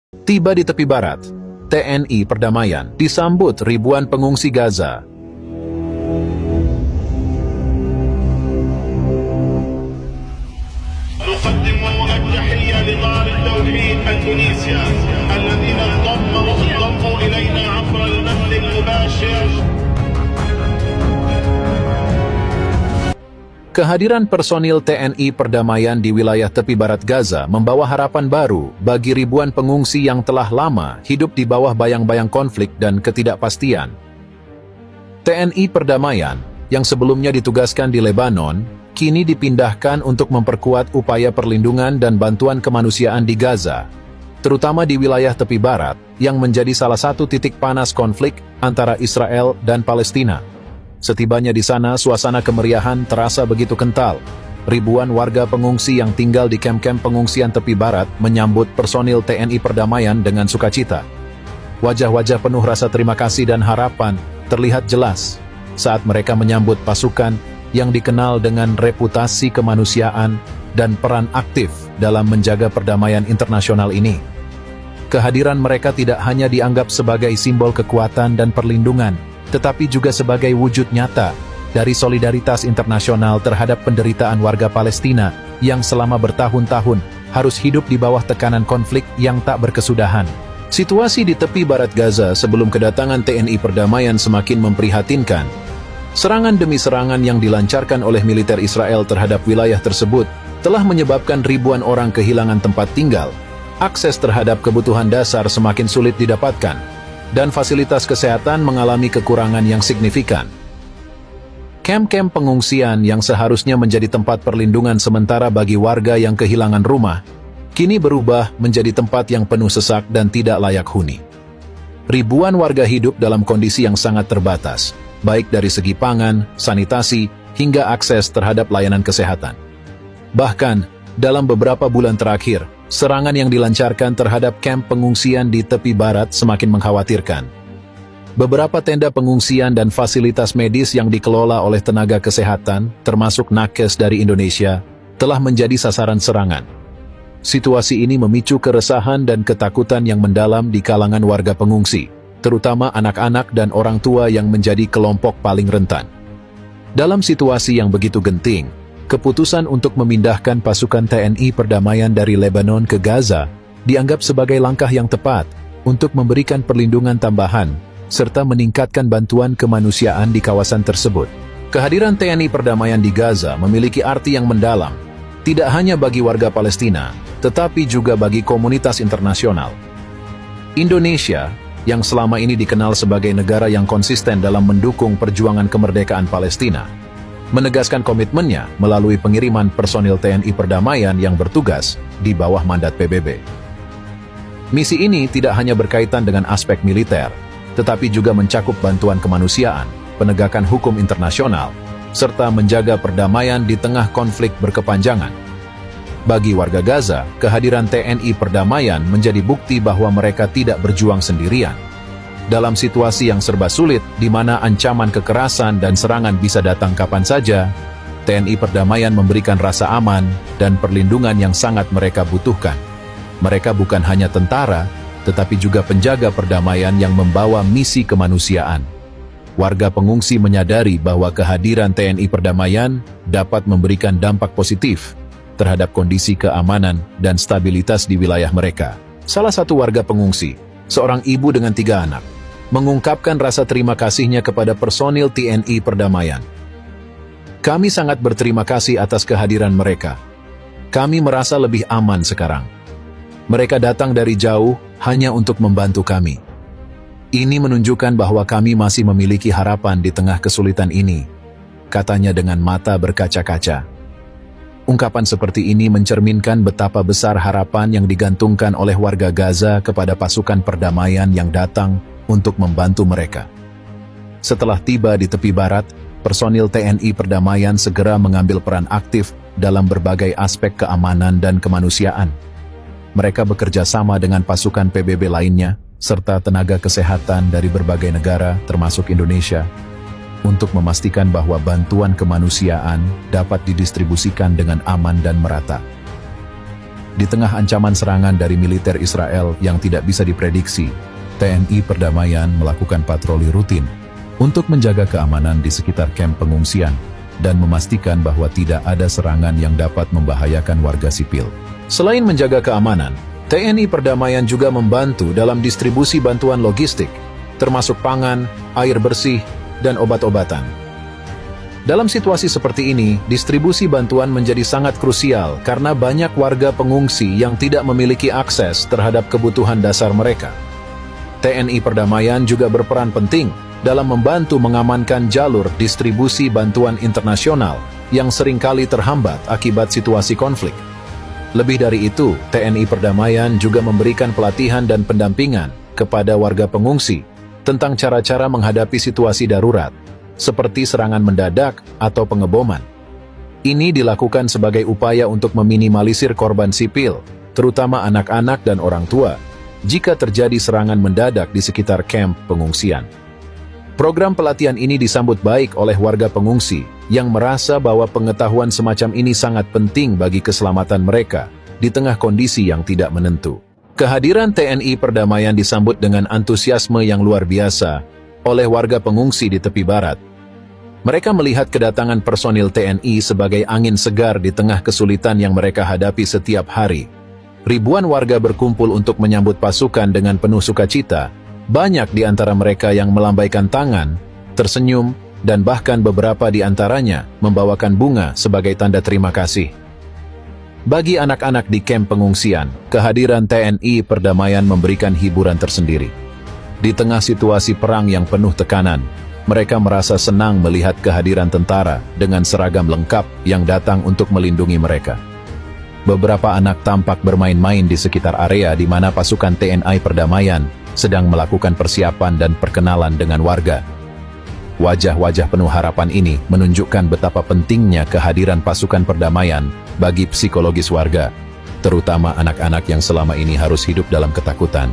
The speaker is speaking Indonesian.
Tiba di tepi barat, TNI Perdamaian disambut ribuan pengungsi Gaza. نقدم التحية لدار التوحيد التونسية الذين انضموا إلينا عبر البث المباشر. Kehadiran personil TNI Perdamaian di wilayah tepi barat Gaza membawa harapan baru bagi ribuan pengungsi yang telah lama hidup di bawah bayang-bayang konflik dan ketidakpastian. TNI Perdamaian, yang sebelumnya ditugaskan di Lebanon, kini dipindahkan untuk memperkuat upaya perlindungan dan bantuan kemanusiaan di Gaza, terutama di wilayah tepi barat yang menjadi salah satu titik panas konflik antara Israel dan Palestina. Setibanya di sana, suasana kemeriahan terasa begitu kental. Ribuan warga pengungsi yang tinggal di kamp-kamp pengungsian tepi barat menyambut personil TNI Perdamaian dengan sukacita. Wajah-wajah penuh rasa terima kasih dan harapan terlihat jelas saat mereka menyambut pasukan yang dikenal dengan reputasi kemanusiaan dan peran aktif dalam menjaga perdamaian internasional ini. Kehadiran mereka tidak hanya dianggap sebagai simbol kekuatan dan perlindungan, tetapi juga sebagai wujud nyata dari solidaritas internasional terhadap penderitaan warga Palestina yang selama bertahun-tahun harus hidup di bawah tekanan konflik yang tak berkesudahan. Situasi di tepi barat Gaza sebelum kedatangan TNI Perdamaian semakin memprihatinkan. Serangan demi serangan yang dilancarkan oleh militer Israel terhadap wilayah tersebut telah menyebabkan ribuan orang kehilangan tempat tinggal, akses terhadap kebutuhan dasar semakin sulit didapatkan, dan fasilitas kesehatan mengalami kekurangan yang signifikan. Kamp-kamp pengungsian yang seharusnya menjadi tempat perlindungan sementara bagi warga yang kehilangan rumah, kini berubah menjadi tempat yang penuh sesak dan tidak layak huni. Ribuan warga hidup dalam kondisi yang sangat terbatas, baik dari segi pangan, sanitasi, hingga akses terhadap layanan kesehatan. Bahkan, dalam beberapa bulan terakhir, serangan yang dilancarkan terhadap kamp pengungsian di tepi barat semakin mengkhawatirkan. Beberapa tenda pengungsian dan fasilitas medis yang dikelola oleh tenaga kesehatan, termasuk nakes dari Indonesia, telah menjadi sasaran serangan. Situasi ini memicu keresahan dan ketakutan yang mendalam di kalangan warga pengungsi, terutama anak-anak dan orang tua yang menjadi kelompok paling rentan. Dalam situasi yang begitu genting, keputusan untuk memindahkan pasukan TNI Perdamaian dari Lebanon ke Gaza dianggap sebagai langkah yang tepat untuk memberikan perlindungan tambahan serta meningkatkan bantuan kemanusiaan di kawasan tersebut. Kehadiran TNI Perdamaian di Gaza memiliki arti yang mendalam, tidak hanya bagi warga Palestina, tetapi juga bagi komunitas internasional. Indonesia, yang selama ini dikenal sebagai negara yang konsisten dalam mendukung perjuangan kemerdekaan Palestina, menegaskan komitmennya melalui pengiriman personil TNI Perdamaian yang bertugas di bawah mandat PBB. Misi ini tidak hanya berkaitan dengan aspek militer, tetapi juga mencakup bantuan kemanusiaan, penegakan hukum internasional, serta menjaga perdamaian di tengah konflik berkepanjangan. Bagi warga Gaza, kehadiran TNI Perdamaian menjadi bukti bahwa mereka tidak berjuang sendirian. Dalam situasi yang serba sulit, di mana ancaman kekerasan dan serangan bisa datang kapan saja, TNI Perdamaian memberikan rasa aman dan perlindungan yang sangat mereka butuhkan. Mereka bukan hanya tentara, tetapi juga penjaga perdamaian yang membawa misi kemanusiaan. Warga pengungsi menyadari bahwa kehadiran TNI Perdamaian dapat memberikan dampak positif terhadap kondisi keamanan dan stabilitas di wilayah mereka. Salah satu warga pengungsi, seorang ibu dengan 3 anak, mengungkapkan rasa terima kasihnya kepada personil TNI Perdamaian. Kami sangat berterima kasih atas kehadiran mereka. Kami merasa lebih aman sekarang. Mereka datang dari jauh hanya untuk membantu kami. Ini menunjukkan bahwa kami masih memiliki harapan di tengah kesulitan ini, katanya dengan mata berkaca-kaca. Ungkapan seperti ini mencerminkan betapa besar harapan yang digantungkan oleh warga Gaza kepada pasukan perdamaian yang datang untuk membantu mereka. Setelah tiba di tepi barat, personil TNI Perdamaian segera mengambil peran aktif dalam berbagai aspek keamanan dan kemanusiaan. Mereka bekerja sama dengan pasukan PBB lainnya, serta tenaga kesehatan dari berbagai negara, termasuk Indonesia, untuk memastikan bahwa bantuan kemanusiaan dapat didistribusikan dengan aman dan merata. Di tengah ancaman serangan dari militer Israel yang tidak bisa diprediksi, TNI Perdamaian melakukan patroli rutin untuk menjaga keamanan di sekitar kamp pengungsian dan memastikan bahwa tidak ada serangan yang dapat membahayakan warga sipil. Selain menjaga keamanan, TNI Perdamaian juga membantu dalam distribusi bantuan logistik, termasuk pangan, air bersih, dan obat-obatan. Dalam situasi seperti ini, distribusi bantuan menjadi sangat krusial karena banyak warga pengungsi yang tidak memiliki akses terhadap kebutuhan dasar mereka. TNI Perdamaian juga berperan penting dalam membantu mengamankan jalur distribusi bantuan internasional yang seringkali terhambat akibat situasi konflik. Lebih dari itu, TNI Perdamaian juga memberikan pelatihan dan pendampingan kepada warga pengungsi tentang cara-cara menghadapi situasi darurat, seperti serangan mendadak atau pengeboman. Ini dilakukan sebagai upaya untuk meminimalisir korban sipil, terutama anak-anak dan orang tua, jika terjadi serangan mendadak di sekitar kamp pengungsian. Program pelatihan ini disambut baik oleh warga pengungsi yang merasa bahwa pengetahuan semacam ini sangat penting bagi keselamatan mereka di tengah kondisi yang tidak menentu. Kehadiran TNI Perdamaian disambut dengan antusiasme yang luar biasa oleh warga pengungsi di tepi barat. Mereka melihat kedatangan personil TNI sebagai angin segar di tengah kesulitan yang mereka hadapi setiap hari. Ribuan warga berkumpul untuk menyambut pasukan dengan penuh sukacita. Banyak di antara mereka yang melambaikan tangan, tersenyum, dan bahkan beberapa di antaranya membawakan bunga sebagai tanda terima kasih. Bagi anak-anak di kamp pengungsian, kehadiran TNI Perdamaian memberikan hiburan tersendiri. Di tengah situasi perang yang penuh tekanan, mereka merasa senang melihat kehadiran tentara dengan seragam lengkap yang datang untuk melindungi mereka. Beberapa anak tampak bermain-main di sekitar area di mana pasukan TNI Perdamaian sedang melakukan persiapan dan perkenalan dengan warga. Wajah-wajah penuh harapan ini menunjukkan betapa pentingnya kehadiran pasukan perdamaian bagi psikologis warga, terutama anak-anak yang selama ini harus hidup dalam ketakutan.